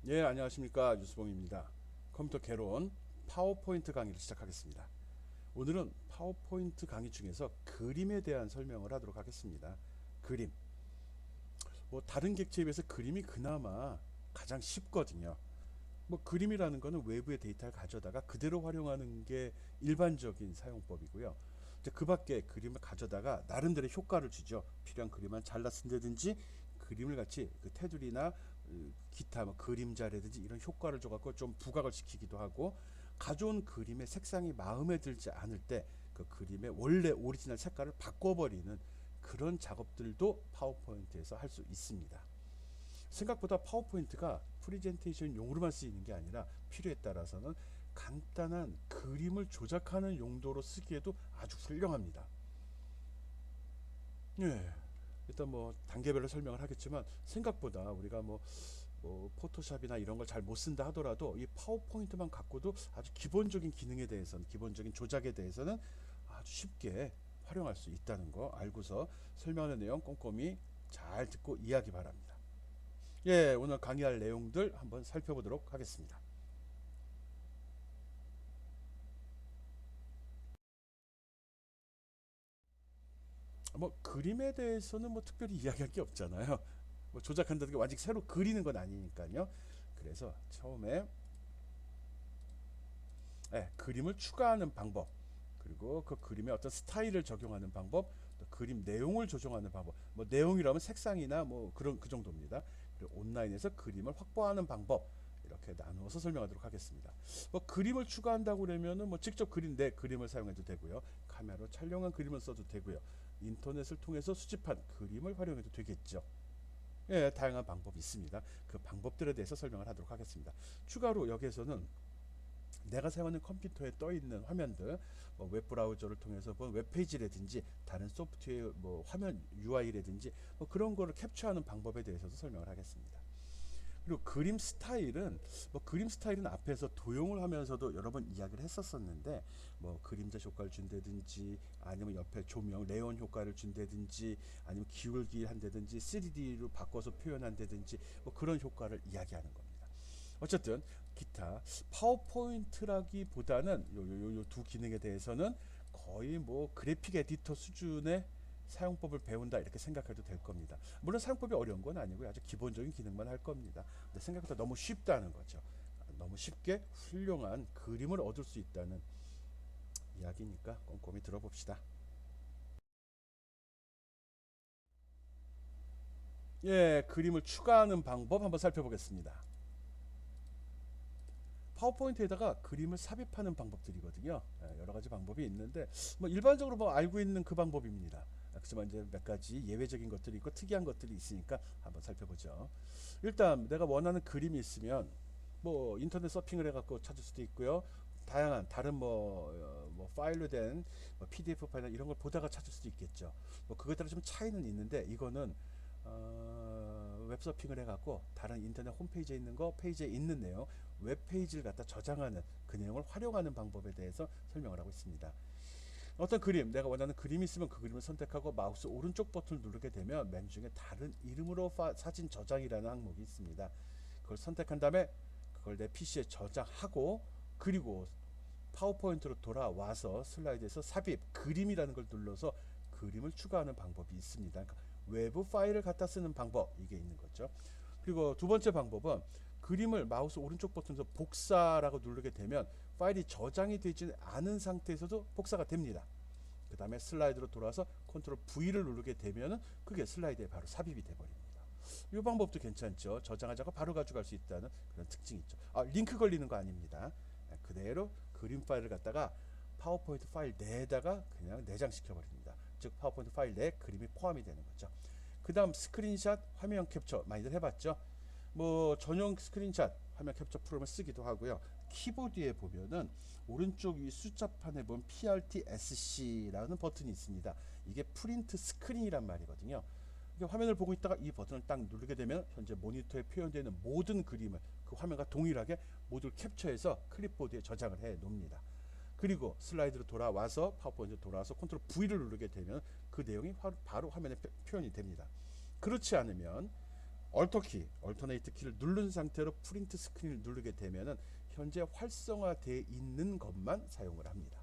예, 안녕하십니까. 유수봉입니다. 컴퓨터 개론 파워포인트 강의를 시작하겠습니다. 오늘은 파워포인트 강의 중에서 그림에 대한 설명을 하도록 하겠습니다. 그림. 다른 객체에 비해서 그림이 그나마 가장 쉽거든요. 그림이라는 거는 외부의 데이터를 가져다가 그대로 활용하는 게 일반적인 사용법이고요. 이제 그 밖에 그림을 가져다가 나름대로 효과를 주죠. 필요한 그림만 잘라 쓴다든지 그림을 같이 그 테두리나 기타 그림자라든지 이런 효과를 줘갖고 좀 부각을 시키기도 하고, 가져온 그림의 색상이 마음에 들지 않을 때 그 그림의 원래 오리지널 색깔을 바꿔버리는 그런 작업들도 파워포인트에서 할 수 있습니다. 생각보다 파워포인트가 프리젠테이션 용으로만 쓰이는 게 아니라 필요에 따라서는 간단한 그림을 조작하는 용도로 쓰기에도 아주 훌륭합니다. 예. 일단 단계별로 설명을 하겠지만, 생각보다 우리가 포토샵이나 이런 걸 잘 못 쓴다 하더라도 이 파워포인트만 갖고도 아주 기본적인 기능에 대해서는, 기본적인 조작에 대해서는 아주 쉽게 활용할 수 있다는 거 알고서 설명하는 내용 꼼꼼히 잘 듣고 이해하기 바랍니다. 예, 오늘 강의할 내용들 한번 살펴보도록 하겠습니다. 그림에 대해서는 특별히 이야기할 게 없잖아요. 조작한다는 게 완전히 새로 그리는 건 아니니까요. 그래서 처음에 그림을 추가하는 방법, 그리고 그 그림에 어떤 스타일을 적용하는 방법, 또 그림 내용을 조정하는 방법. 내용이라면 색상이나 그런 그 정도입니다. 그리고 온라인에서 그림을 확보하는 방법, 이렇게 나누어서 설명하도록 하겠습니다. 그림을 추가한다고 그러면은 직접 그린 내 그림을 사용해도 되고요. 카메라로 촬영한 그림을 써도 되고요. 인터넷을 통해서 수집한 그림을 활용해도 되겠죠. 예, 다양한 방법이 있습니다. 그 방법들에 대해서 설명을 하도록 하겠습니다. 추가로 여기에서는 내가 사용하는 컴퓨터에 떠 있는 화면들, 웹브라우저를 통해서 본 웹페이지라든지 다른 소프트웨어 화면 UI라든지 그런 거를 캡처하는 방법에 대해서도 설명을 하겠습니다. 그리고 그림 스타일은 앞에서 도용을 하면서도 여러 번 이야기를 했었었는데, 그림자 효과를 준다든지 아니면 옆에 조명 레이온 효과를 준다든지 아니면 기울기 한다든지 3D로 바꿔서 표현한다든지 그런 효과를 이야기하는 겁니다. 어쨌든 기타 파워포인트라기보다는 요 두 기능에 대해서는 거의 그래픽 에디터 수준의 사용법을 배운다 이렇게 생각해도 될 겁니다. 물론 사용법이 어려운 건 아니고요. 아주 기본적인 기능만 할 겁니다. 근데 생각보다 너무 쉽다는 거죠. 너무 쉽게 훌륭한 그림을 얻을 수 있다는 이야기니까 꼼꼼히 들어봅시다. 예, 그림을 추가하는 방법 한번 살펴보겠습니다. 파워포인트에다가 그림을 삽입하는 방법들이거든요. 여러 가지 방법이 있는데 일반적으로 알고 있는 그 방법입니다. 그렇지만 이제 몇 가지 예외적인 것들이 있고 특이한 것들이 있으니까 한번 살펴보죠. 일단 내가 원하는 그림이 있으면 인터넷 서핑을 해갖고 찾을 수도 있고요. 다양한 다른 파일로 된 PDF 파일이나 이런 걸 보다가 찾을 수도 있겠죠. 그거에 따라 좀 차이는 있는데, 이거는 웹서핑을 해갖고 다른 인터넷 홈페이지에 있는 거, 페이지에 있는 내용, 웹페이지를 갖다 저장하는 그 내용을 활용하는 방법에 대해서 설명을 하고 있습니다. 어떤 그림, 내가 원하는 그림이 있으면 그 그림을 선택하고 마우스 오른쪽 버튼을 누르게 되면 맨 중에 다른 이름으로 사진 저장이라는 항목이 있습니다. 그걸 선택한 다음에 그걸 내 PC에 저장하고, 그리고 파워포인트로 돌아와서 슬라이드에서 삽입, 그림이라는 걸 눌러서 그림을 추가하는 방법이 있습니다. 그러니까 외부 파일을 갖다 쓰는 방법, 이게 있는 거죠. 그리고 두 번째 방법은 그림을 마우스 오른쪽 버튼에서 복사라고 누르게 되면 파일이 저장이 되지 않은 상태에서도 복사가 됩니다. 그 다음에 슬라이드로 돌아와서 컨트롤 V를 누르게 되면 그게 슬라이드에 바로 삽입이 돼버립니다. 이 방법도 괜찮죠. 저장하자고 바로 가져갈 수 있다는 그런 특징이 있죠. 링크 걸리는 거 아닙니다. 그대로 그림 파일을 갖다가 파워포인트 파일 내에다가 그냥 내장시켜 버립니다. 즉 파워포인트 파일 내에 그림이 포함이 되는 거죠. 그 다음 스크린샷 화면 캡처 많이들 해봤죠. 전용 스크린샷 화면 캡처 프로그램을 쓰기도 하고요. 키보드에 보면은 오른쪽 위 숫자판에 보면 PRT-SC라는 버튼이 있습니다. 이게 프린트 스크린이란 말이거든요. 화면을 보고 있다가 이 버튼을 딱 누르게 되면 현재 모니터에 표현되는 모든 그림을 그 화면과 동일하게 모두 캡처해서 클립보드에 저장을 해 놓습니다. 그리고 슬라이드로 돌아와서 파워포인트 돌아와서 컨트롤 V를 누르게 되면 그 내용이 바로 화면에 표현이 됩니다. 그렇지 않으면 얼터네이트 키를 누른 상태로 프린트 스크린을 누르게 되면은 현재 활성화되어 있는 것만 사용을 합니다.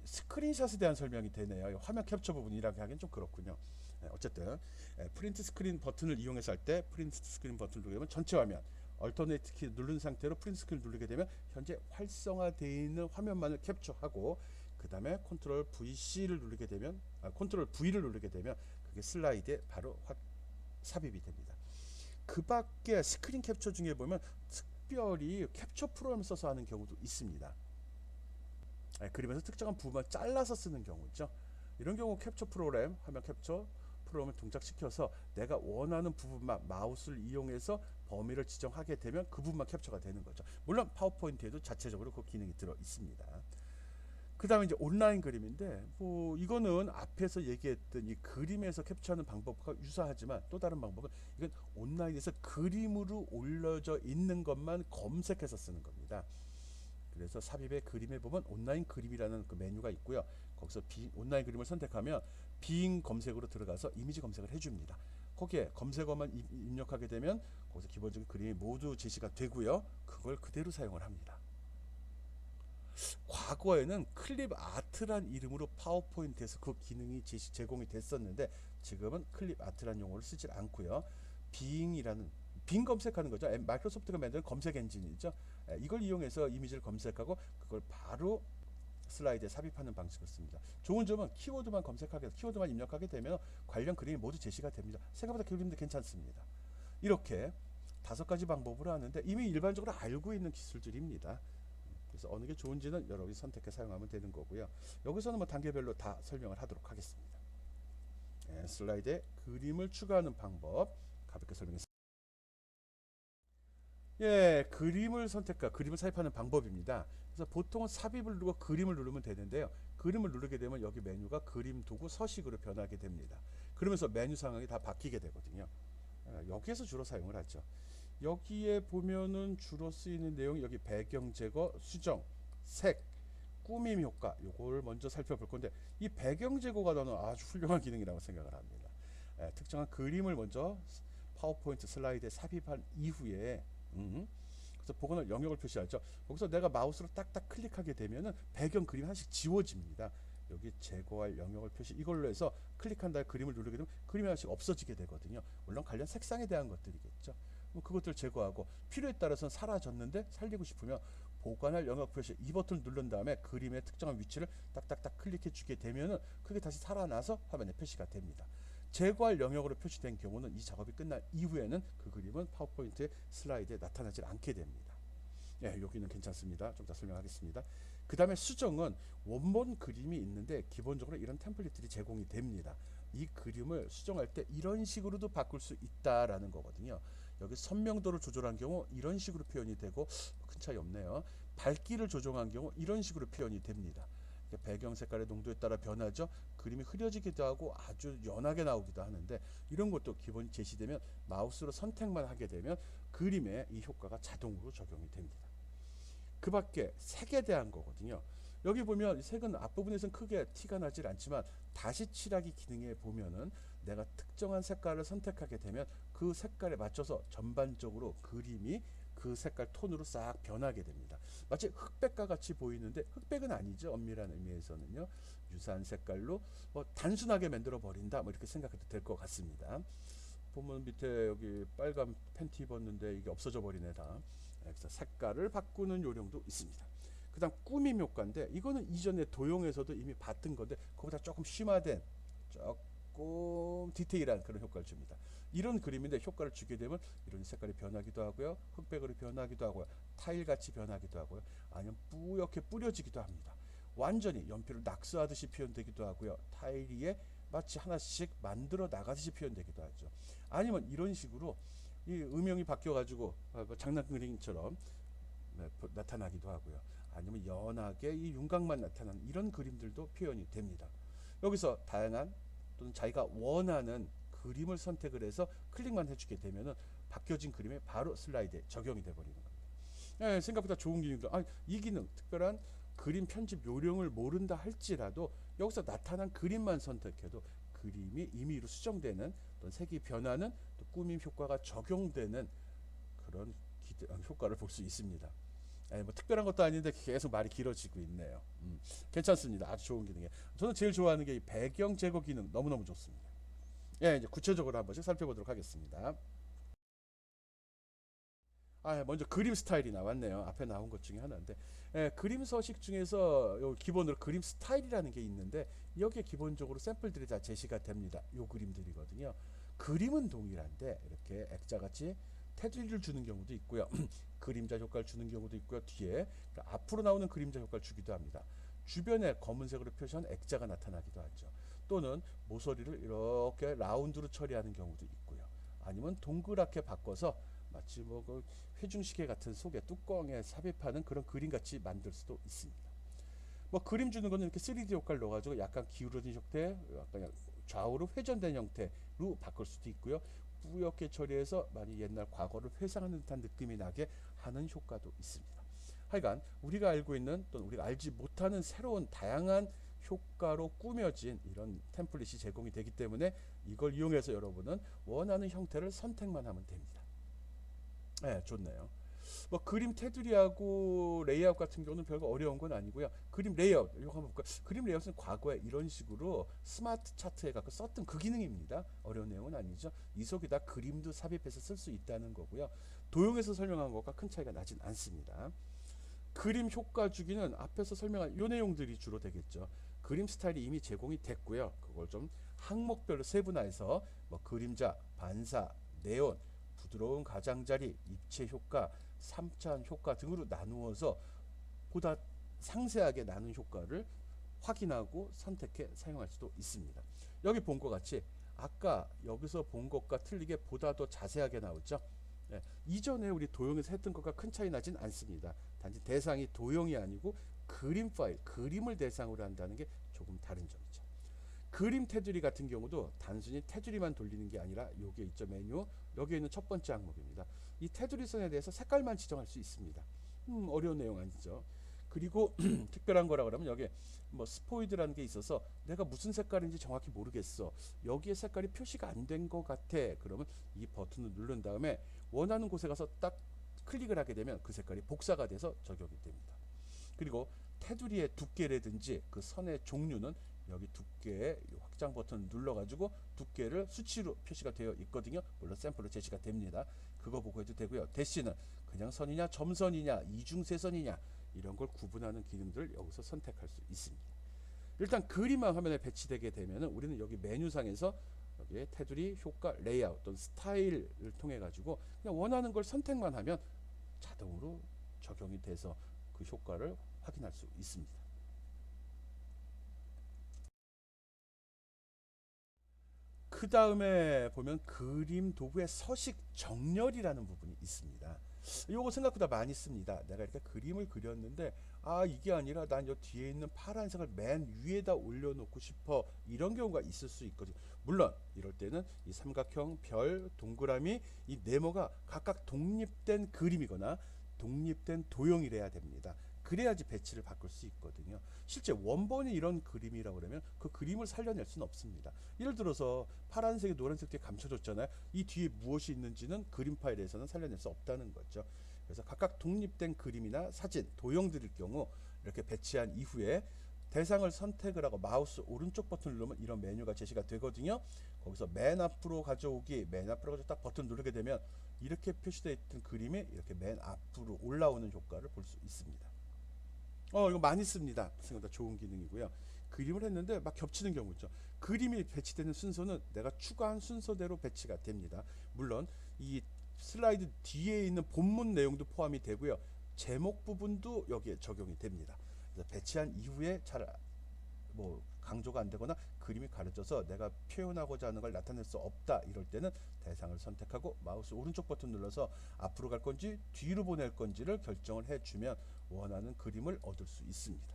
스크린샷에 대한 설명이 되네요. 화면 캡처 부분이라고 하기엔 좀 그렇군요. 어쨌든 프린트 스크린 버튼을 이용해서 할 때 프린트 스크린 버튼을 누르게 되면 전체 화면, 얼터네이트 키 누른 상태로 프린트 스크린 누르게 되면 현재 활성화되어 있는 화면만을 캡처하고, 그 다음에 컨트롤 VC를 누르게 되면 컨트롤 V를 누르게 되면 그게 슬라이드에 바로 삽입이 됩니다. 그 밖에 스크린 캡처 중에 보면 특별히 캡처 프로그램을 써서 하는 경우도 있습니다. 그림에서 특정한 부분만 잘라서 쓰는 경우죠. 이런 경우 캡처 프로그램, 화면 캡처 프로그램을 동작시켜서 내가 원하는 부분만 마우스를 이용해서 범위를 지정하게 되면 그 부분만 캡처가 되는 거죠. 물론 파워포인트에도 자체적으로 그 기능이 들어 있습니다. 그 다음에 이제 온라인 그림인데, 이거는 앞에서 얘기했던 이 그림에서 캡처하는 방법과 유사하지만 또 다른 방법은, 이건 온라인에서 그림으로 올려져 있는 것만 검색해서 쓰는 겁니다. 그래서 삽입의 그림에 보면 온라인 그림이라는 그 메뉴가 있고요. 거기서 온라인 그림을 선택하면 빙 검색으로 들어가서 이미지 검색을 해줍니다. 거기에 검색어만 입력하게 되면 거기서 기본적인 그림이 모두 제시가 되고요. 그걸 그대로 사용을 합니다. 과거에는 클립 아트란 이름으로 파워포인트에서 그 기능이 제공이 됐었는데, 지금은 클립 아트란 용어를 쓰질 않고요. 빙 검색하는 거죠. 마이크로소프트가 만든 검색 엔진이죠. 이걸 이용해서 이미지를 검색하고 그걸 바로 슬라이드에 삽입하는 방식을 씁니다. 좋은 점은 키워드만 입력하게 되면 관련 그림이 모두 제시가 됩니다. 생각보다 그림도 괜찮습니다. 이렇게 5가지 방법으로 하는데 이미 일반적으로 알고 있는 기술들입니다. 그래서 어느 게 좋은지는 여러분이 선택해 사용하면 되는 거고요. 여기서는 뭐 단계별로 다 설명을 하도록 하겠습니다. 슬라이드에 그림을 추가하는 방법 가볍게 설명했습니다. 그림을 그림을 삽입하는 방법입니다. 그래서 보통은 삽입을 누르고 그림을 누르면 되는데요. 그림을 누르게 되면 여기 메뉴가 그림 도구 서식으로 변하게 됩니다. 그러면서 메뉴 상황이 다 바뀌게 되거든요. 여기에서 주로 사용을 하죠. 여기에 보면은 주로 쓰이는 내용이 여기 배경 제거, 수정, 색, 꾸밈 효과, 요걸 먼저 살펴볼 건데, 이 배경 제거가 저는 아주 훌륭한 기능이라고 생각을 합니다. 특정한 그림을 먼저 파워포인트 슬라이드에 삽입한 이후에 그래서 복원할 영역을 표시하죠. 거기서 내가 마우스로 딱딱 클릭하게 되면은 배경 그림이 하나씩 지워집니다. 여기 제거할 영역을 표시, 이걸로 해서 클릭한 다음에 그림을 누르게 되면 그림이 하나씩 없어지게 되거든요. 물론 관련 색상에 대한 것들이겠죠. 그것들 제거하고, 필요에 따라서는 사라졌는데 살리고 싶으면 보관할 영역 표시 이 버튼을 누른 다음에 그림의 특정한 위치를 딱딱딱 클릭해 주게 되면은 그게 다시 살아나서 화면에 표시가 됩니다. 제거할 영역으로 표시된 경우는 이 작업이 끝난 이후에는 그 그림은 파워포인트 슬라이드에 나타나지 않게 됩니다. 여기는 괜찮습니다. 좀 더 설명하겠습니다. 그 다음에 수정은 원본 그림이 있는데 기본적으로 이런 템플릿들이 제공이 됩니다. 이 그림을 수정할 때 이런 식으로도 바꿀 수 있다라는 거거든요. 여기 선명도를 조절한 경우 이런 식으로 표현이 되고, 큰 차이 없네요. 밝기를 조정한 경우 이런 식으로 표현이 됩니다. 배경 색깔의 농도에 따라 변하죠. 그림이 흐려지기도 하고 아주 연하게 나오기도 하는데, 이런 것도 기본이 제시되면 마우스로 선택만 하게 되면 그림에 이 효과가 자동으로 적용이 됩니다. 그 밖에 색에 대한 거거든요. 여기 보면 색은 앞부분에서는 크게 티가 나질 않지만 다시 칠하기 기능에 보면은 내가 특정한 색깔을 선택하게 되면 그 색깔에 맞춰서 전반적으로 그림이 그 색깔 톤으로 싹 변하게 됩니다. 마치 흑백과 같이 보이는데 흑백은 아니죠. 엄밀한 의미에서는요. 유사한 색깔로 단순하게 만들어 버린다, 이렇게 생각해도 될 것 같습니다. 보면 밑에 여기 빨간 팬티 입었는데 이게 없어져 버리네 다. 그래서 색깔을 바꾸는 요령도 있습니다. 그 다음 꾸밈 효과인데, 이거는 이전에 도용에서도 이미 봤던 건데 그보다 조금 심화된, 조금 디테일한 그런 효과를 줍니다. 이런 그림인데 효과를 주게 되면 이런 색깔이 변하기도 하고요, 흑백으로 변하기도 하고요, 타일같이 변하기도 하고요, 아니면 뿌옇게 뿌려지기도 합니다. 완전히 연필을 낙서하듯이 표현되기도 하고요, 타일 위에 마치 하나씩 만들어 나가듯이 표현되기도 하죠. 아니면 이런 식으로 이 음영이 바뀌어가지고 장난 그림처럼 나타나기도 하고요. 아니면 연하게 이 윤곽만 나타나는 이런 그림들도 표현이 됩니다. 여기서 다양한 또는 자기가 원하는 그림을 선택을 해서 클릭만 해주게 되면은 바뀌어진 그림에 바로 슬라이드에 적용이 돼버리는 겁니다. 생각보다 좋은 기능도, 이 기능 특별한 그림 편집 요령을 모른다 할지라도 여기서 나타난 그림만 선택해도 그림이 임의로 수정되는 어떤 색이 변하는 또 꾸밈 효과가 적용되는 그런 효과를 볼 수 있습니다. 뭐 특별한 것도 아닌데 계속 말이 길어지고 있네요. 괜찮습니다. 아주 좋은 기능이에요. 저는 제일 좋아하는 게 이 배경 제거 기능 너무너무 좋습니다. 예, 이제 구체적으로 한 번씩 살펴보도록 하겠습니다. 먼저 그림 스타일이 나왔네요. 앞에 나온 것 중에 하나인데, 그림 서식 중에서 요 기본으로 그림 스타일이라는 게 있는데 여기에 기본적으로 샘플들이 다 제시가 됩니다. 요 그림들이거든요. 그림은 동일한데 이렇게 액자같이 테두리를 주는 경우도 있고요. 그림자 효과를 주는 경우도 있고요. 뒤에 그러니까 앞으로 나오는 그림자 효과를 주기도 합니다. 주변에 검은색으로 표시한 액자가 나타나기도 하죠. 또는 모서리를 이렇게 라운드로 처리하는 경우도 있고요. 아니면 동그랗게 바꿔서 마치 그 회중시계 같은 속에 뚜껑에 삽입하는 그런 그림 같이 만들 수도 있습니다. 뭐 그림 주는 거는 이렇게 3D 효과를 넣어가지고 약간 기울어진 형태, 약간 좌우로 회전된 형태로 바꿀 수도 있고요. 뿌옇게 처리해서 많이 옛날 과거를 회상하는 듯한 느낌이 나게 하는 효과도 있습니다. 하여간 우리가 알고 있는 또는 우리가 알지 못하는 새로운 다양한 효과로 꾸며진 이런 템플릿이 제공이 되기 때문에 이걸 이용해서 여러분은 원하는 형태를 선택만 하면 됩니다. 네, 좋네요. 뭐 그림 테두리하고 레이아웃 같은 경우는 별거 어려운 건 아니고요. 그림 레이아웃 이거 한번 볼까요? 그림 레이아웃은 과거에 이런 식으로 스마트 차트에 갖고 썼던 그 기능입니다. 어려운 내용은 아니죠. 이 속에다 그림도 삽입해서 쓸 수 있다는 거고요. 도형에서 설명한 것과 큰 차이가 나진 않습니다. 그림 효과 주기는 앞에서 설명한 요 내용들이 주로 되겠죠. 그림 스타일이 이미 제공이 됐고요. 그걸 좀 항목별로 세분화해서 뭐 그림자, 반사, 네온, 부드러운 가장자리, 입체 효과, 삼차원 효과 등으로 나누어서 보다 상세하게 나눈 효과를 확인하고 선택해 사용할 수도 있습니다. 여기 본 것 같이 아까 여기서 본 것과 틀리게 보다 더 자세하게 나오죠. 이전에 우리 도형에서 했던 것과 큰 차이 나진 않습니다. 단지 대상이 도형이 아니고 그림 파일, 그림을 대상으로 한다는 게 조금 다른 점이죠. 그림 테두리 같은 경우도 단순히 테두리만 돌리는 게 아니라 여기에 있죠. 메뉴, 여기에 있는 첫 번째 항목입니다. 이 테두리 선에 대해서 색깔만 지정할 수 있습니다. 어려운 내용 아니죠. 그리고 특별한 거라 그러면 여기에 뭐 스포이드라는 게 있어서 내가 무슨 색깔인지 정확히 모르겠어. 여기에 색깔이 표시가 안 된 것 같아. 그러면 이 버튼을 누른 다음에 원하는 곳에 가서 딱 클릭을 하게 되면 그 색깔이 복사가 돼서 적용이 됩니다. 그리고 테두리의 두께라든지 그 선의 종류는 여기 두께의 확장 버튼을 눌러가지고 두께를 수치로 표시가 되어 있거든요. 물론 샘플로 제시가 됩니다. 그거 보고 해도 되고요. 대신은 그냥 선이냐 점선이냐 이중세선이냐 이런 걸 구분하는 기능들을 여기서 선택할 수 있습니다. 일단 그림만 화면에 배치되게 되면 우리는 여기 메뉴상에서 여기에 테두리, 효과, 레이아웃 또는 스타일을 통해 가지고 그냥 원하는 걸 선택만 하면 자동으로 적용이 돼서 그 효과를 확인할 수 있습니다. 그 다음에 보면 그림 도구의 서식 정렬이라는 부분이 있습니다. 요거 생각보다 많이 씁니다. 내가 이렇게 그림을 그렸는데 이게 아니라 난 요 뒤에 있는 파란색을 맨 위에다 올려놓고 싶어 이런 경우가 있을 수 있거든요. 물론 이럴 때는 이 삼각형, 별, 동그라미 이 네모가 각각 독립된 그림이거나 독립된 도형이래야 됩니다. 그래야지 배치를 바꿀 수 있거든요. 실제 원본이 이런 그림이라고 그러면 그 그림을 살려낼 수는 없습니다. 예를 들어서 파란색이 노란색 뒤에 감춰졌잖아요. 이 뒤에 무엇이 있는지는 그림 파일에서는 살려낼 수 없다는 거죠. 그래서 각각 독립된 그림이나 사진, 도형들일 경우 이렇게 배치한 이후에 대상을 선택을 하고 마우스 오른쪽 버튼을 누르면 이런 메뉴가 제시가 되거든요. 거기서 맨 앞으로 가져오기, 맨 앞으로 가져 딱 버튼 누르게 되면 이렇게 표시되어 있던 그림이 이렇게 맨 앞으로 올라오는 효과를 볼 수 있습니다. 이거 많이 씁니다. 생각보다 좋은 기능이고요. 그림을 했는데 막 겹치는 경우 있죠. 그림이 배치되는 순서는 내가 추가한 순서대로 배치가 됩니다. 물론 이 슬라이드 뒤에 있는 본문 내용도 포함이 되고요. 제목 부분도 여기에 적용이 됩니다. 그래서 배치한 이후에 잘 뭐 강조가 안 되거나 그림이 가려져서 내가 표현하고자 하는 걸 나타낼 수 없다 이럴 때는 대상을 선택하고 마우스 오른쪽 버튼 눌러서 앞으로 갈 건지 뒤로 보낼 건지를 결정을 해주면 원하는 그림을 얻을 수 있습니다.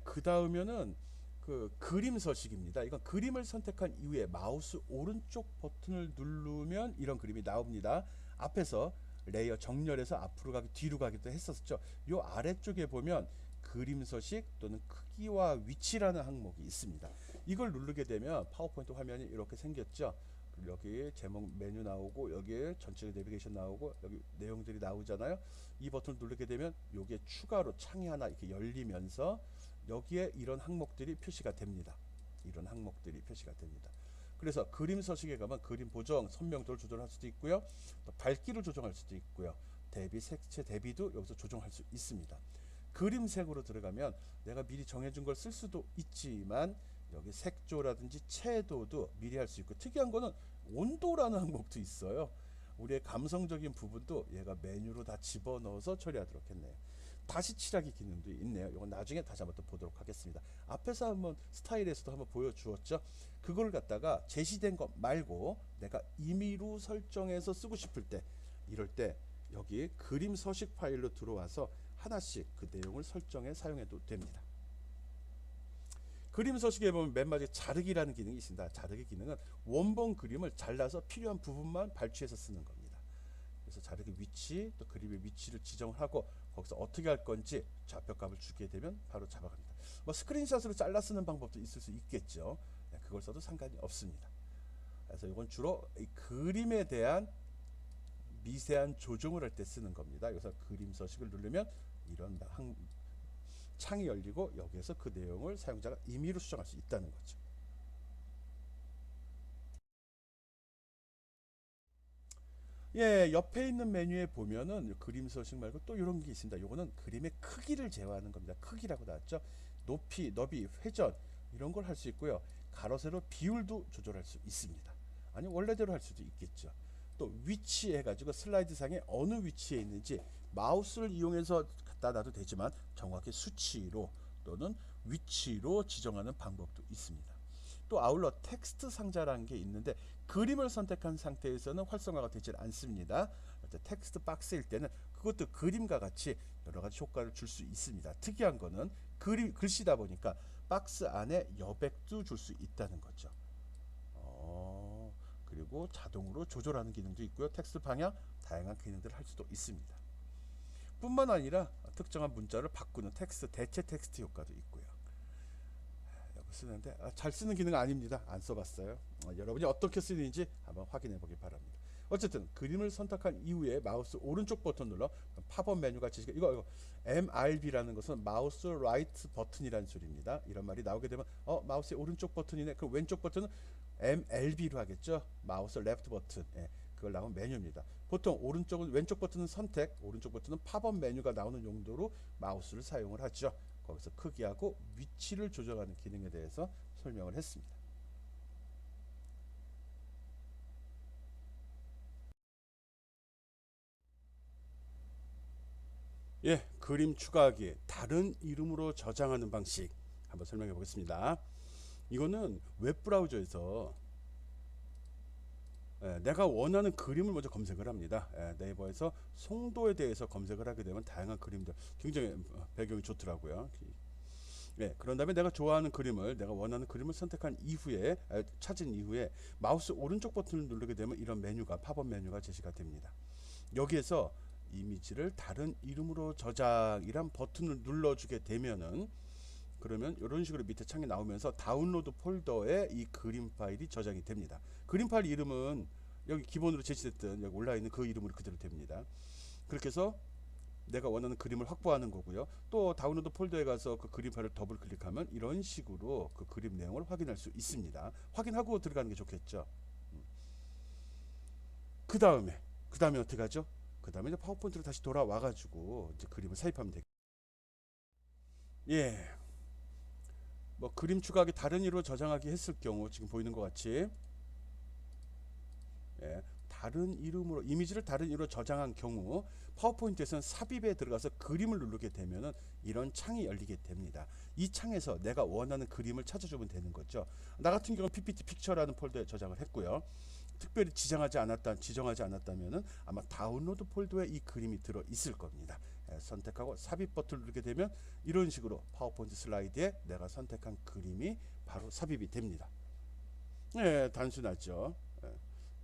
그 다음에는 그 그림 서식입니다. 이건 그림을 선택한 이후에 마우스 오른쪽 버튼을 누르면 이런 그림이 나옵니다. 앞에서 레이어 정렬해서 앞으로 가기 뒤로 가기도 했었죠. 요 아래쪽에 보면 그림 서식 또는 크기와 위치라는 항목이 있습니다. 이걸 누르게 되면 파워포인트 화면이 이렇게 생겼죠. 여기 제목 메뉴 나오고 여기에 전체 내비게이션 나오고 여기 내용들이 나오잖아요. 이 버튼을 누르게 되면 요게 추가로 창이 하나 이렇게 열리면서 여기에 이런 항목들이 표시가 됩니다. 이런 항목들이 표시가 됩니다. 그래서 그림 서식에 가면 그림 보정, 선명도를 조절할 수도 있고요. 또 밝기를 조정할 수도 있고요. 대비, 색채 대비도 여기서 조정할 수 있습니다. 그림색으로 들어가면 내가 미리 정해준 걸 쓸 수도 있지만 여기 색조라든지 채도도 미리 할 수 있고, 특이한 거는 온도라는 항목도 있어요. 우리의 감성적인 부분도 얘가 메뉴로 다 집어넣어서 처리하도록 했네요. 다시 칠하기 기능도 있네요. 이건 나중에 다시 한번 또 보도록 하겠습니다. 앞에서 한번 스타일에서도 한번 보여주었죠. 그걸 갖다가 제시된 것 말고 내가 임의로 설정해서 쓰고 싶을 때, 이럴 때 여기 그림 서식 파일로 들어와서 하나씩 그 내용을 설정해 사용해도 됩니다. 그림 서식에 보면 맨 마지막에 자르기라는 기능이 있습니다. 자르기 기능은 원본 그림을 잘라서 필요한 부분만 발췌해서 쓰는 겁니다. 그래서 자르기 위치, 또 그림의 위치를 지정을 하고 거기서 어떻게 할 건지 좌표값을 주게 되면 바로 잡아갑니다. 뭐 스크린샷으로 잘라 쓰는 방법도 있을 수 있겠죠. 그걸 써도 상관이 없습니다. 그래서 이건 주로 이 그림에 대한 미세한 조정을 할 때 쓰는 겁니다. 그래서 그림 서식을 누르면 이런 창이 열리고 여기에서 그 내용을 사용자가 임의로 수정할 수 있다는 거죠. 예, 옆에 있는 메뉴에 보면은 그림 서식 말고 또 이런 게 있습니다. 요거는 그림의 크기를 제어하는 겁니다. 크기라고 나왔죠. 높이, 너비, 회전 이런 걸 할 수 있고요. 가로, 세로 비율도 조절할 수 있습니다. 아니 원래대로 할 수도 있겠죠. 또 위치 해가지고 슬라이드 상에 어느 위치에 있는지 마우스를 이용해서 갖다 놔도 되지만 정확히 수치로 또는 위치로 지정하는 방법도 있습니다. 또 아울러 텍스트 상자라는 게 있는데 그림을 선택한 상태에서는 활성화가 되지 않습니다. 텍스트 박스일 때는 그것도 그림과 같이 여러 가지 효과를 줄 수 있습니다. 특이한 거는 글씨다 보니까 박스 안에 여백도 줄 수 있다는 거죠. 그리고 자동으로 조절하는 기능도 있고요. 텍스트 방향 다양한 기능들을 할 수도 있습니다. 뿐만 아니라 특정한 문자를 바꾸는 텍스트 대체 텍스트 효과도 있고요. 여기 쓰는데 잘 쓰는 기능은 아닙니다. 안 써봤어요. 여러분이 어떻게 쓰는지 한번 확인해 보기 바랍니다. 어쨌든 그림을 선택한 이후에 마우스 오른쪽 버튼 눌러 팝업 메뉴가 지시가 이거 MRB라는 것은 마우스 라이트 버튼이라는 소리입니다. 이런 말이 나오게 되면 마우스의 오른쪽 버튼이네. 그럼 왼쪽 버튼은 MLB로 하겠죠. 마우스 레프트 버튼. 예, 그걸 나오면 메뉴입니다. 보통 오른쪽은 왼쪽 버튼은 선택, 오른쪽 버튼은 팝업 메뉴가 나오는 용도로 마우스를 사용을 하죠. 거기서 크기하고 위치를 조정하는 기능에 대해서 설명을 했습니다. 예, 그림 추가하기, 다른 이름으로 저장하는 방식 한번 설명해 보겠습니다. 이거는 웹브라우저에서 내가 원하는 그림을 먼저 검색을 합니다. 네이버에서 송도에 대해서 검색을 하게 되면 다양한 그림들 굉장히 배경이 좋더라고요. 그런 다음에 내가 좋아하는 그림을, 내가 원하는 그림을 선택한 이후에, 찾은 이후에 마우스 오른쪽 버튼을 누르게 되면 이런 메뉴가, 팝업 메뉴가 제시가 됩니다. 여기에서 이미지를 다른 이름으로 저장이란 버튼을 눌러주게 되면은, 그러면 이런 식으로 밑에 창이 나오면서 다운로드 폴더에 이 그림 파일이 저장이 됩니다. 그림 파일 이름은 여기 기본으로 제시됐던 여기 올라있는 그 이름으로 그대로 됩니다. 그렇게 해서 내가 원하는 그림을 확보하는 거고요. 또 다운로드 폴더에 가서 그 그림 파일을 더블 클릭하면 이런 식으로 그 그림 내용을 확인할 수 있습니다. 확인하고 들어가는 게 좋겠죠. 그 다음에 어떻게 하죠? 그 다음에 이제 파워포인트로 다시 돌아와 가지고 이제 그림을 삽입하면 되겠죠. 예, 뭐 그림 추가하기, 다른 이로 저장하기 했을 경우 지금 보이는 것 같이, 다른 이름으로 이미지를 다른 이름으로 저장한 경우 파워포인트에서는 삽입에 들어가서 그림을 누르게 되면은 이런 창이 열리게 됩니다. 이 창에서 내가 원하는 그림을 찾아주면 되는 거죠. 나 같은 경우는 PPT 픽처라는 폴더에 저장을 했고요. 특별히 지정하지 않았다면은 아마 다운로드 폴더에 이 그림이 들어 있을 겁니다. 선택하고 삽입 버튼을 누르게 되면 이런 식으로 파워포인트 슬라이드에 내가 선택한 그림이 바로 삽입이 됩니다. 단순하죠.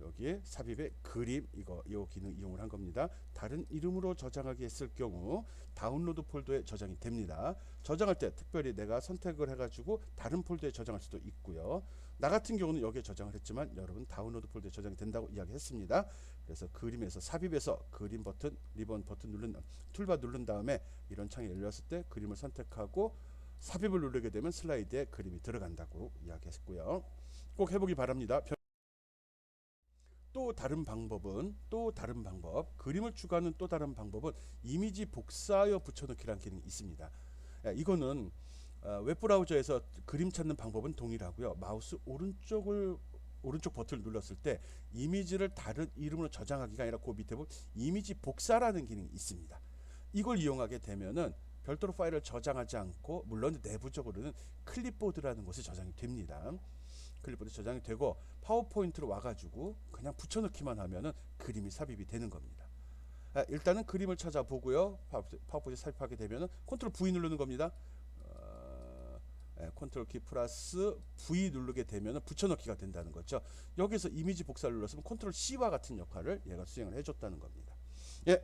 여기에 삽입의 그림 이 기능 이용을 한 겁니다. 다른 이름으로 저장하기 했을 경우 다운로드 폴더에 저장이 됩니다. 저장할 때 특별히 내가 선택을 해가지고 다른 폴더에 저장할 수도 있고요. 나 같은 경우는 여기에 저장을 했지만 여러분 다운로드 폴더에 저장이 된다고 이야기했습니다. 그래서 그림에서 삽입해서 그림 버튼, 리본 버튼 툴바 누른 다음에 이런 창이 열렸을 때 그림을 선택하고 삽입을 누르게 되면 슬라이드에 그림이 들어간다고 이야기했고요. 꼭 해보기 바랍니다. 또 다른 방법, 그림을 추가하는 또 다른 방법은 이미지 복사하여 붙여넣기라는 기능이 있습니다. 이거는 웹브라우저에서 그림 찾는 방법은 동일하고요. 마우스 오른쪽 버튼을 눌렀을 때 이미지를 다른 이름으로 저장하기가 아니라 그 밑에 보면 이미지 복사라는 기능이 있습니다. 이걸 이용하게 되면은 별도로 파일을 저장하지 않고 물론 내부적으로는 클립보드라는 곳에 저장이 됩니다. 클립보드 저장이 되고 파워포인트로 와가지고 그냥 붙여넣기만 하면은 그림이 삽입이 되는 겁니다. 일단은 그림을 찾아보고요. 파워포인트 삽입하게 되면은 컨트롤 V 누르는 겁니다. 컨트롤 키 플러스 V 누르게 되면 붙여넣기가 된다는 거죠. 여기서 이미지 복사를 눌렀으면 컨트롤 C와 같은 역할을 얘가 수행을 해줬다는 겁니다.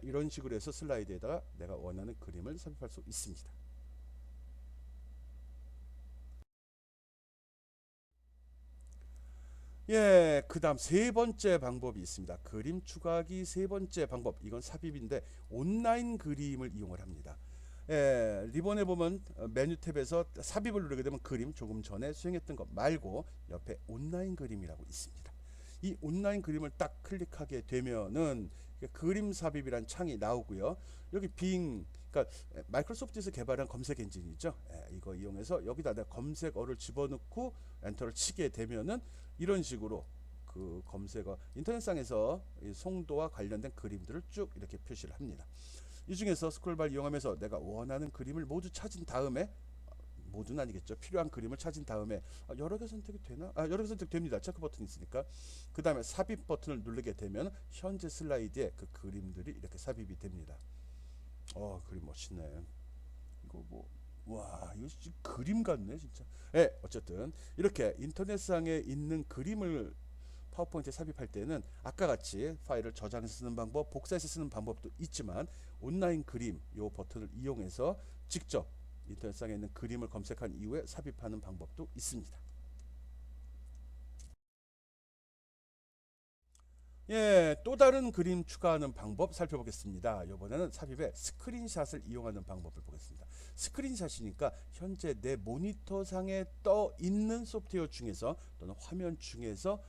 이런 식으로 해서 슬라이드에다가 내가 원하는 그림을 삽입할 수 있습니다. 그 다음 세 번째 방법이 있습니다. 그림 추가하기 세 번째 방법. 이건 삽입인데 온라인 그림을 이용을 합니다. 리본에 보면 메뉴 탭에서 삽입을 누르게 되면 그림 조금 전에 수행했던 것 말고 옆에 온라인 그림이라고 있습니다. 이 온라인 그림을 딱 클릭하게 되면은 그림 삽입이란 창이 나오고요. 여기 그러니까 마이크로소프트에서 개발한 검색 엔진이죠. 이거 이용해서 여기다 내가 검색어를 집어넣고 엔터를 치게 되면은 이런 식으로 그 검색어 인터넷상에서 송도와 관련된 그림들을 쭉 이렇게 표시를 합니다. 이 중에서 스크롤바를 이용하면서 내가 원하는 그림을 모두 찾은 다음에 모두는 아니겠죠. 필요한 그림을 찾은 다음에 여러 개 선택이 되나? 여러 개 선택됩니다. 체크 버튼이 있으니까. 그 다음에 삽입 버튼을 누르게 되면 현재 슬라이드에 그 그림들이 이렇게 삽입이 됩니다. 그림 멋있네. 이거 와, 이거 진짜 그림 같네, 진짜. 어쨌든 이렇게 인터넷상에 있는 그림을 파워포인트에 삽입할 때는 아까 같이 파일을 저장해서 쓰는 방법, 복사해서 쓰는 방법도 있지만 온라인 그림 요 버튼을 이용해서 직접 인터넷상에 있는 그림을 검색한 이후에 삽입하는 방법도 있습니다. 또 다른 그림 추가하는 방법 살펴보겠습니다. 이번에는 삽입에 스크린샷을 이용하는 방법을 보겠습니다. 스크린샷이니까 현재 내 모니터 상에 떠 있는 소프트웨어 중에서 또는 화면 중에서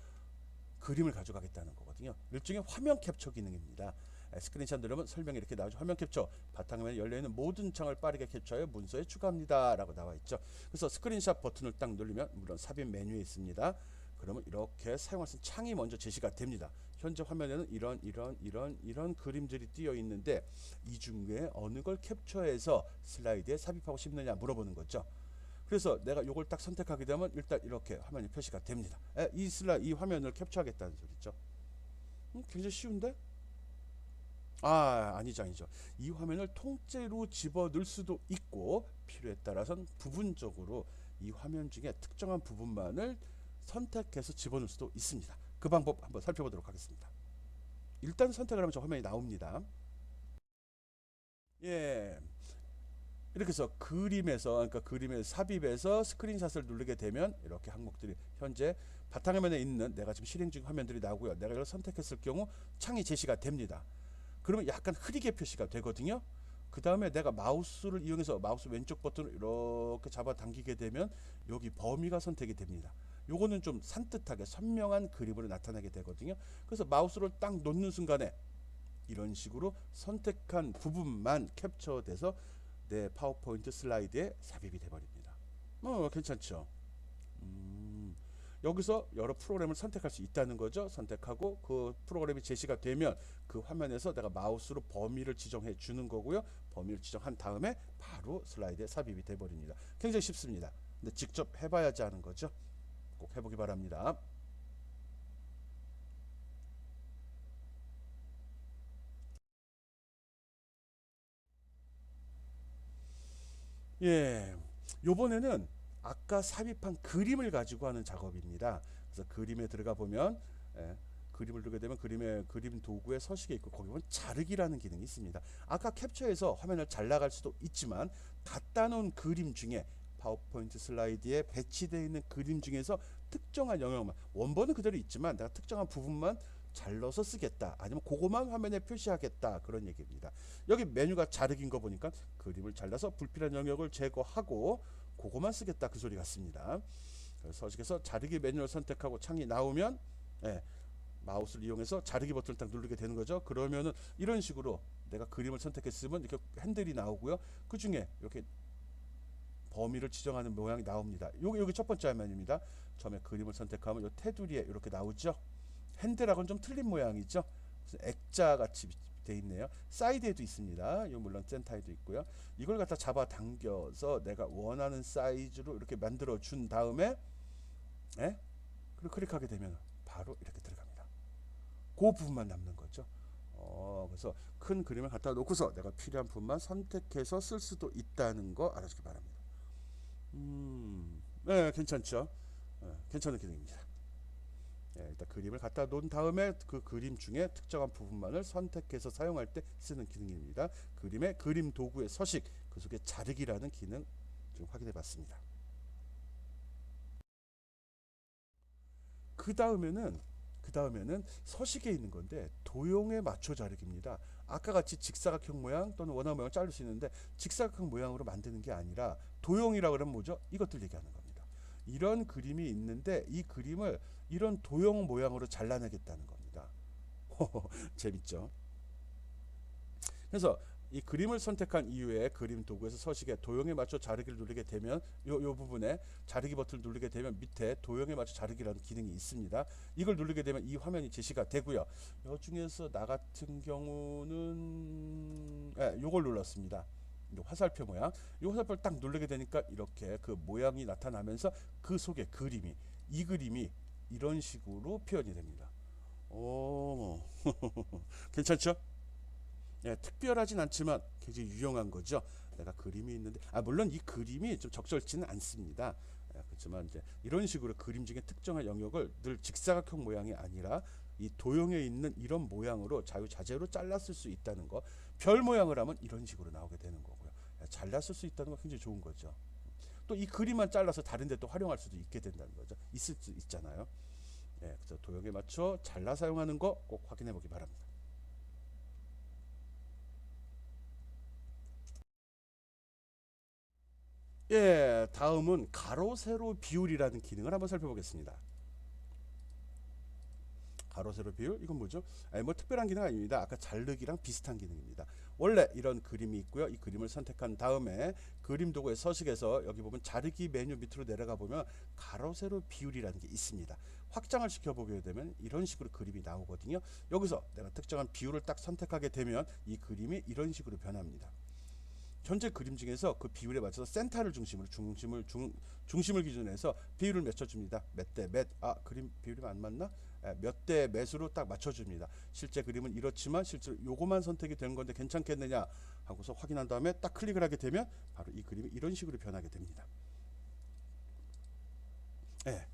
그림을 가져가겠다는 거거든요. 일종의 화면 캡처 기능입니다. 스크린샷 누르면 설명이 이렇게 나오죠. 화면 캡처, 바탕화면에 열려있는 모든 창을 빠르게 캡처하여 문서에 추가합니다 라고 나와 있죠. 그래서 스크린샷 버튼을 딱 누르면 물론 삽입 메뉴에 있습니다. 그러면 이렇게 사용할 수 있는 창이 먼저 제시가 됩니다. 현재 화면에는 이런 그림들이 띄어 있는데 이 중에 어느 걸 캡처해서 슬라이드에 삽입하고 싶느냐 물어보는 거죠. 그래서 내가 이걸 딱 선택하게 되면 일단 이렇게 화면이 표시가 됩니다. 이 화면을 캡처하겠다는 소리죠. 굉장히 쉬운데? 아니죠. 이 화면을 통째로 집어넣을 수도 있고 필요에 따라서는 부분적으로 이 화면 중에 특정한 부분만을 선택해서 집어넣을 수도 있습니다. 그 방법 한번 살펴보도록 하겠습니다. 일단 선택을 하면 저 화면이 나옵니다. 이렇게 해서 그러니까 그림의 삽입에서 스크린샷을 누르게 되면 이렇게 항목들이 현재 바탕화면에 있는 내가 지금 실행 중 화면들이 나오고요. 내가 이걸 선택했을 경우 창이 제시가 됩니다. 그러면 약간 흐리게 표시가 되거든요. 그 다음에 내가 마우스를 이용해서 마우스 왼쪽 버튼을 이렇게 잡아 당기게 되면 여기 범위가 선택이 됩니다. 요거는 좀 산뜻하게 선명한 그림으로 나타나게 되거든요. 그래서 마우스를 딱 놓는 순간에 이런 식으로 선택한 부분만 캡처돼서 내 파워포인트 슬라이드에 삽입이 돼버립니다. 괜찮죠? 여기서 여러 프로그램을 선택할 수 있다는 거죠. 선택하고 그 프로그램이 제시가 되면 그 화면에서 내가 마우스로 범위를 지정해 주는 거고요. 범위를 지정한 다음에 바로 슬라이드에 삽입이 돼버립니다. 굉장히 쉽습니다. 근데 직접 해봐야지 하는 거죠. 꼭 해보기 바랍니다. 요번에는 아까 삽입한 그림을 가지고 하는 작업입니다. 그래서 그림에 들어가 보면 그림을 두게 되면 그림 도구의 서식에 있고 거기 보면 자르기라는 기능이 있습니다. 아까 캡처해서 화면을 잘 나갈 수도 있지만 갖다 놓은 그림 중에 파워포인트 슬라이드에 배치되어 있는 그림 중에서 특정한 영역만, 원본은 그대로 있지만 내가 특정한 부분만 잘라서 쓰겠다, 아니면 그거만 화면에 표시하겠다, 그런 얘기입니다. 여기 메뉴가 자르기인 거 보니까 그림을 잘라서 불필요한 영역을 제거하고 그거만 쓰겠다, 그 소리 같습니다. 그래서 서식에서 자르기 메뉴를 선택하고 창이 나오면, 예, 마우스를 이용해서 자르기 버튼을 딱 누르게 되는 거죠. 그러면은 이런 식으로 내가 그림을 선택했으면 이렇게 핸들이 나오고요. 그 중에 이렇게 범위를 지정하는 모양이 나옵니다. 여기 첫 번째 화면입니다. 처음에 그림을 선택하면 이 테두리에 이렇게 나오죠. 핸들하고는 좀 틀린 모양이죠. 액자 같이 돼 있네요. 사이드에도 있습니다. 이 물론 센터에도 있고요. 이걸 갖다 잡아 당겨서 내가 원하는 사이즈로 이렇게 만들어 준 다음에, 예? 그리고 클릭하게 되면 바로 이렇게 들어갑니다. 그 부분만 남는 거죠. 그래서 큰 그림을 갖다 놓고서 내가 필요한 부분만 선택해서 쓸 수도 있다는 거 알아주기 바랍니다. 네, 괜찮죠? 괜찮은 기능입니다. 네, 일단 그림을 갖다 놓은 다음에 그 그림 중에 특정한 부분만을 선택해서 사용할 때 쓰는 기능입니다. 그림의 그림 도구의 서식, 그 속에 자르기라는 기능 좀 확인해 봤습니다. 그 다음에는 서식에 있는 건데 도형에 맞춰 자르기입니다. 아까 같이 직사각형 모양 또는 원화 모양을 자를 수 있는데 직사각형 모양으로 만드는 게 아니라 도형이라고 그러면 뭐죠? 이것들 얘기하는 겁니다. 이런 그림이 있는데 이 그림을 이런 도형 모양으로 잘라내겠다는 겁니다. 재밌죠? 그래서 이 그림을 선택한 이후에 그림 도구에서 서식에 도형에 맞춰 자르기를 누르게 되면 요 부분에 자르기 버튼을 누르게 되면 밑에 도형에 맞춰 자르기라는 기능이 있습니다. 이걸 누르게 되면 이 화면이 제시가 되고요. 요 중에서 나 같은 경우는 요걸 눌렀습니다. 화살표 모양. 이 화살표를 딱 누르게 되니까 이렇게 그 모양이 나타나면서 그 속에 이 그림이 이런 식으로 표현이 됩니다. 오, 괜찮죠? 예, 특별하진 않지만 굉장히 유용한 거죠. 내가 그림이 있는데, 물론 이 그림이 좀 적절치는 않습니다. 그렇지만 이제 이런 식으로 그림 중에 특정한 영역을 늘 직사각형 모양이 아니라 이 도형에 있는 이런 모양으로 자유자재로 잘랐을 수 있다는 거. 별 모양을 하면 이런 식으로 나오게 되는 거고요. 잘랐을 수 있다는 거 굉장히 좋은 거죠. 또 이 그림만 잘라서 다른 데 또 활용할 수도 있게 된다는 거죠. 있을 수 있잖아요. 예, 그래서 도형에 맞춰 잘라 사용하는 거 꼭 확인해 보기 바랍니다. 예, 다음은 가로 세로 비율이라는 기능을 한번 살펴보겠습니다. 가로 세로 비율, 이건 뭐죠? 뭐 특별한 기능 아닙니다. 아까 자르기랑 비슷한 기능입니다. 원래 이런 그림이 있고요. 이 그림을 선택한 다음에 그림 도구의 서식에서 여기 보면 자르기 메뉴 밑으로 내려가 보면 가로 세로 비율이라는 게 있습니다. 확장을 시켜보게 되면 이런 식으로 그림이 나오거든요. 여기서 내가 특정한 비율을 딱 선택하게 되면 이 그림이 이런 식으로 변합니다. 전체 그림 중에서 그 비율에 맞춰서 센터를 중심으로 중심을 기준으로 해서 비율을 맞춰줍니다. 몇 대 몇, 그림 비율이 안 맞나? 몇 대 몇으로 딱 맞춰줍니다. 실제 그림은 이렇지만 실제로 요거만 선택이 된 건데 괜찮겠느냐 하고서 확인한 다음에 딱 클릭을 하게 되면 바로 이 그림이 이런 식으로 변하게 됩니다. 예.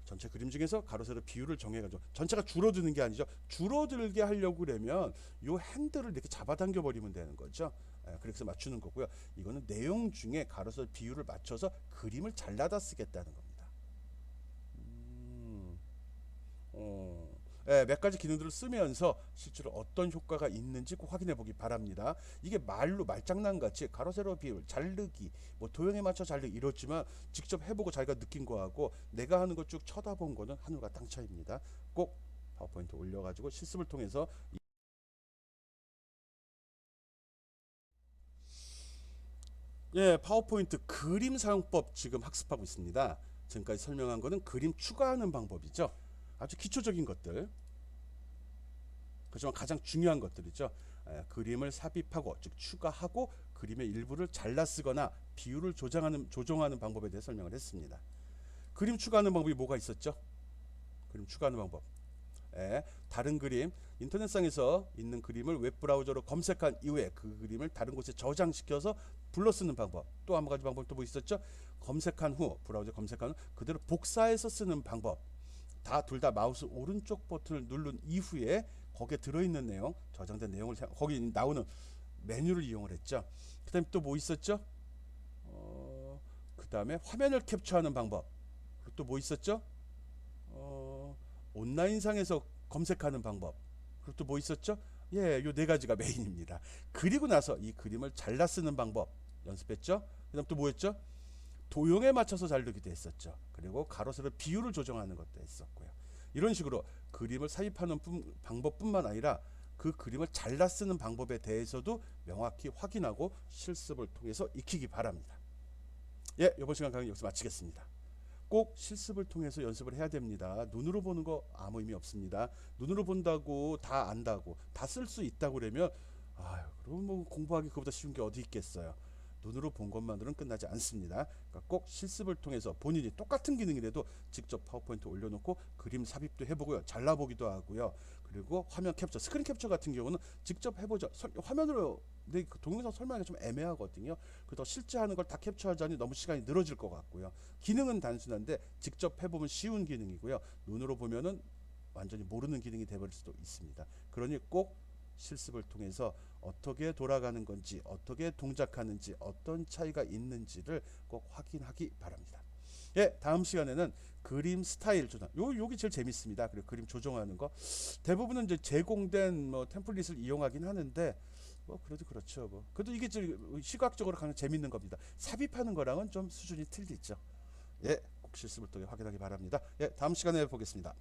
전체 그림 중에서 가로 세로 비율을 정해가지고 전체가 줄어드는 게 아니죠. 줄어들게 하려고 그러면 요 핸들을 이렇게 잡아당겨 버리면 되는 거죠. 그래서 맞추는 거고요. 이거는 내용 중에 가로 세로 비율을 맞춰서 그림을 잘라다 쓰겠다는 겁니다. 몇 가지 기능들을 쓰면서 실제로 어떤 효과가 있는지 꼭 확인해 보기 바랍니다. 이게 말장난 같이 가로 세로 비율, 자르기, 뭐 도형에 맞춰 자르기 이렇지만 직접 해보고 자기가 느낀 거하고 내가 하는 거 쭉 쳐다본 거는 하늘과 땅 차이입니다. 꼭 파워포인트 올려가지고 실습을 통해서 파워포인트 그림 사용법 지금 학습하고 있습니다. 지금까지 설명한 거는 그림 추가하는 방법이죠. 아주 기초적인 것들. 그렇지만 가장 중요한 것들이죠. 그림을 삽입하고 즉 추가하고 그림의 일부를 잘라 쓰거나 비율을 조정하는 방법에 대해 설명을 했습니다. 그림 추가하는 방법이 뭐가 있었죠? 그림 추가하는 방법. 다른 그림, 인터넷상에서 있는 그림을 웹브라우저로 검색한 이후에 그 그림을 다른 곳에 저장시켜서 불러 쓰는 방법. 또 한 가지 방법 또 뭐 있었죠? 브라우저 검색한 후 그대로 복사해서 쓰는 방법. 둘 다 마우스 오른쪽 버튼을 누른 이후에 거기에 들어있는 내용, 저장된 내용을 거기 나오는 메뉴를 이용을 했죠. 그다음에 또 뭐 있었죠? 그다음에 화면을 캡처하는 방법. 그리고 또 뭐 있었죠? 온라인상에서 검색하는 방법. 그리고 또 뭐 있었죠? 예, 요 네 가지가 메인입니다. 그리고 나서 이 그림을 잘라 쓰는 방법 연습했죠. 그다음 또 뭐였죠? 도형에 맞춰서 자르기도 했었죠. 그리고 가로 세로 비율을 조정하는 것도 했었고요. 이런 식으로 그림을 삽입하는 방법뿐만 아니라 그 그림을 잘라 쓰는 방법에 대해서도 명확히 확인하고 실습을 통해서 익히기 바랍니다. 예, 이번 시간 강의 여기서 마치겠습니다. 꼭 실습을 통해서 연습을 해야 됩니다. 눈으로 보는 거 아무 의미 없습니다. 눈으로 본다고 다 안다고 다 쓸 수 있다고 그러면 그럼 뭐 공부하기 그보다 쉬운 게 어디 있겠어요. 눈으로 본 것만으로는 끝나지 않습니다. 그러니까 꼭 실습을 통해서 본인이 똑같은 기능이라도 직접 파워포인트 올려놓고 그림 삽입도 해보고요. 잘라보기도 하고요. 그리고 화면 캡처, 스크린 캡처 같은 경우는 직접 해보죠. 화면으로 근데 그 동영상 설명하기 좀 애매하거든요. 그래서 실제 하는 걸 다 캡처하자니 너무 시간이 늘어질 것 같고요. 기능은 단순한데 직접 해보면 쉬운 기능이고요. 눈으로 보면은 완전히 모르는 기능이 되버릴 수도 있습니다. 그러니 꼭 실습을 통해서 어떻게 돌아가는 건지, 어떻게 동작하는지, 어떤 차이가 있는지를 꼭 확인하기 바랍니다. 예, 다음 시간에는 그림 스타일 조정. 요게 제일 재밌습니다. 그리고 그림 조정하는 거. 대부분은 이제 제공된 뭐 템플릿을 이용하긴 하는데 뭐 그래도 그렇죠. 뭐 그래도 이게 시각적으로 가장 재밌는 겁니다. 삽입하는 거랑은 좀 수준이 틀리죠. 예, 꼭 실습을 통해 확인하기 바랍니다. 예, 다음 시간에 보겠습니다.